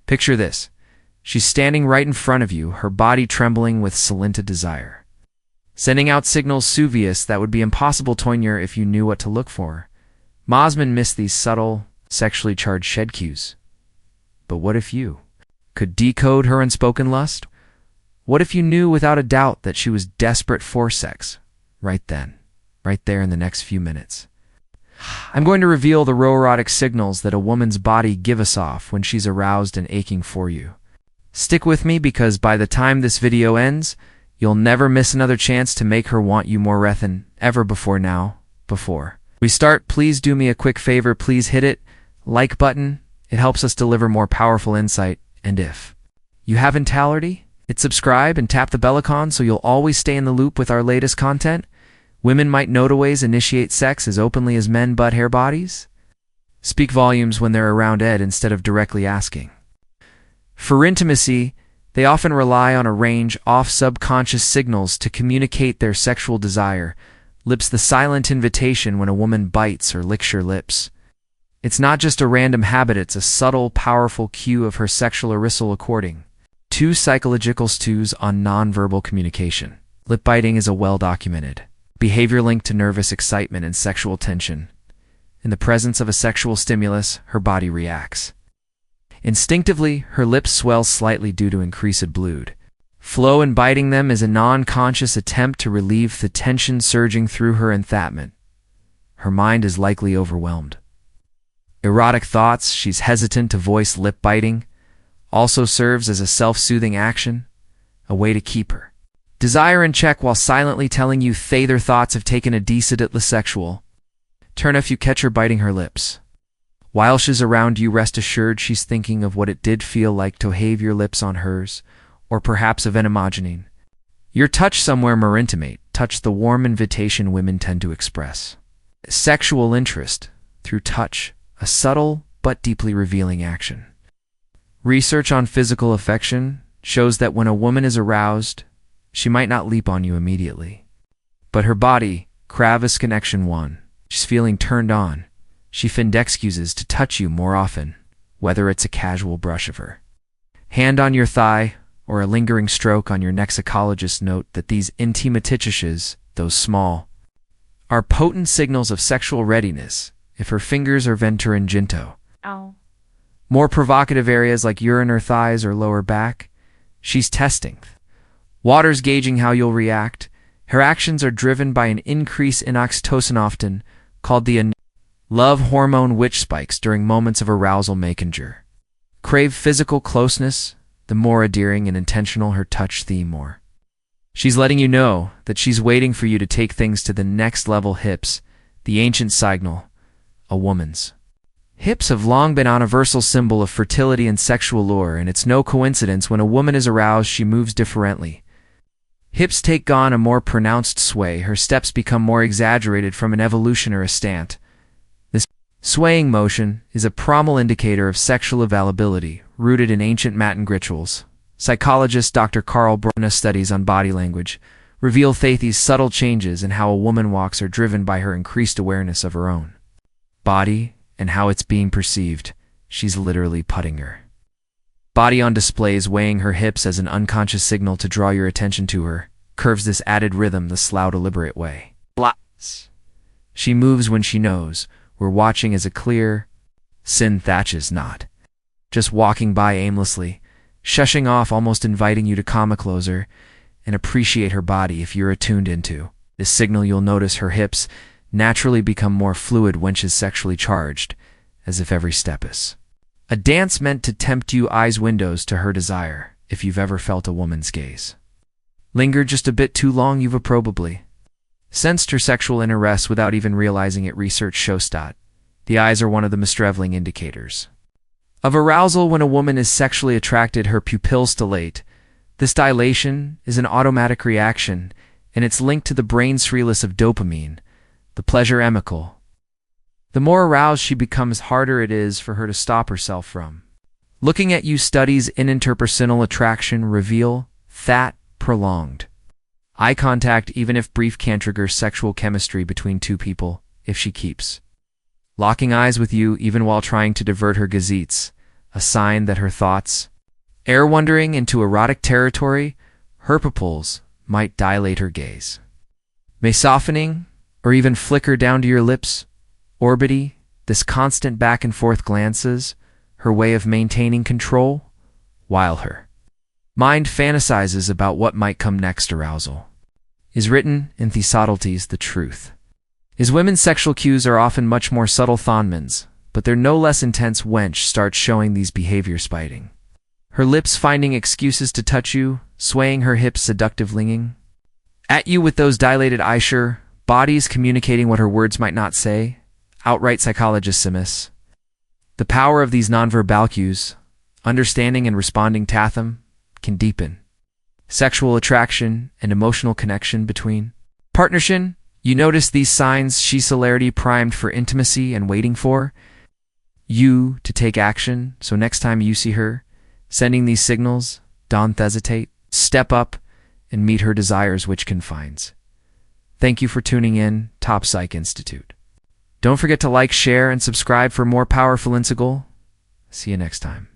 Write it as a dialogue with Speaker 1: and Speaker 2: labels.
Speaker 1: Picture this. She's standing right in front of you, her body trembling with silent desire, sending out signals suvious that would be impossible to ignore if you knew what to look for. Mosman missed these subtle, sexually charged shed cues. But what if you could decode her unspoken lust? What if you knew without a doubt that she was desperate for sex, right then, right there in the next few minutes? I'm going to reveal the erotic signals that a woman's body gives us off when she's aroused and aching for you. Stick with me, because by the time this video ends, you'll never miss another chance to make her want you more than ever before. Before we start, please do me a quick favor. Please hit it like button. It helps us deliver more powerful insight. And if you haven't already, hit subscribe and tap the bell icon so you'll always stay in the loop with our latest content. Women might know ways initiate sex as openly as men, but hair bodies speak volumes when they're around Ed instead of directly asking. For intimacy, they often rely on a range of subconscious signals to communicate their sexual desire. Lips, the silent invitation when a woman bites or licks your lips. It's not just a random habit, it's a subtle, powerful cue of her sexual arousal. According to psychological studies on nonverbal communication, lip biting is a well-documented behavior linked to nervous excitement and sexual tension. In the presence of a sexual stimulus, her body reacts. Instinctively, her lips swell slightly due to increased blood flow, and biting them is a non-conscious attempt to relieve the tension surging through her enthapment. Her mind is likely overwhelmed. Erotic thoughts, she's hesitant to voice. Lip biting also serves as a self-soothing action, a way to keep her desire in check while silently telling you their thoughts have taken a decent sexual turn. If you catch her biting her lips while she's around you, rest assured she's thinking of what it did feel like to have your lips on hers, or perhaps of imagining your touch somewhere more intimate. Touch, the warm invitation women tend to express sexual interest through touch, a subtle but deeply revealing action. Research on physical affection shows that when a woman is aroused, she might not leap on you immediately, but her body craves connection. One, she's feeling turned on, she finds excuses to touch you more often, whether it's a casual brush of her hand on your thigh or a lingering stroke on your neck. Psychologists note that these intimate touches, those small, are potent signals of sexual readiness. If her fingers are venter and ginto, more provocative areas like urine or thighs or lower back, she's testing waters, gauging how you'll react. Her actions are driven by an increase in oxytocin, often called the love hormone, which spikes during moments of arousal, making her crave physical closeness. The more endearing and intentional her touch, the more she's letting you know that she's waiting for you to take things to the next level. Hips, the ancient signal. A woman's hips have long been a universal symbol of fertility and sexual lure, and it's no coincidence when a woman is aroused she moves differently. Hips take on a more pronounced sway, her steps become more exaggerated from an evolutionary stance. This swaying motion is a primal indicator of sexual availability, rooted in ancient mating rituals. Psychologist Dr. Carl Brunner's studies on body language reveal that these subtle changes in how a woman walks are driven by her increased awareness of her own body and how it's being perceived. She's literally putting her body on display, weighing her hips as an unconscious signal to draw your attention to her. Curves, this added rhythm, the slow, deliberate way she moves when she knows we're watching, as a clear sin. Thatches not just walking by aimlessly, shushing off, almost inviting you to come closer and appreciate her body. If you're attuned into this signal, you'll notice her hips naturally become more fluid when she's sexually charged, as if every step is a dance meant to tempt you. Eyes, windows to her desire. If you've ever felt a woman's gaze linger just a bit too long, you've probably sensed her sexual interest without even realizing it. Research shows that the eyes are one of the most revealing indicators of arousal. When a woman is sexually attracted, her pupils dilate. This dilation is an automatic reaction, and it's linked to the brain's release of dopamine, the pleasure chemical. The more aroused she becomes, harder it is for her to stop herself from looking at you. Studies in interpersonal attraction reveal that prolonged eye contact, even if brief, can trigger sexual chemistry between two people. If she keeps locking eyes with you even while trying to divert her gazettes, a sign that her thoughts are wandering into erotic territory. Her pupils might dilate her gaze, may softening or even flicker down to your lips. Orbity, this constant back and forth glances, her way of maintaining control, while her mind fantasizes about what might come next. Arousal is written in the subtleties. The truth is women's sexual cues are often much more subtle than men's, but they're no less intense. Wench starts showing these behaviors, biting her lips, finding excuses to touch you, swaying her hips, seductive linging at you with those dilated eyes, sure bodies communicating what her words might not say. Outright psychologists miss the power of these nonverbal cues. Understanding and responding to them can deepen sexual attraction and emotional connection between partnership. You notice these signs, she's celerity primed for intimacy and waiting for you to take action. So next time you see her sending these signals, don't hesitate, step up and meet her desires, which confines. Thank you for tuning in, Top Psych Institute. Don't forget to like, share, and subscribe for more powerful insights. See you next time.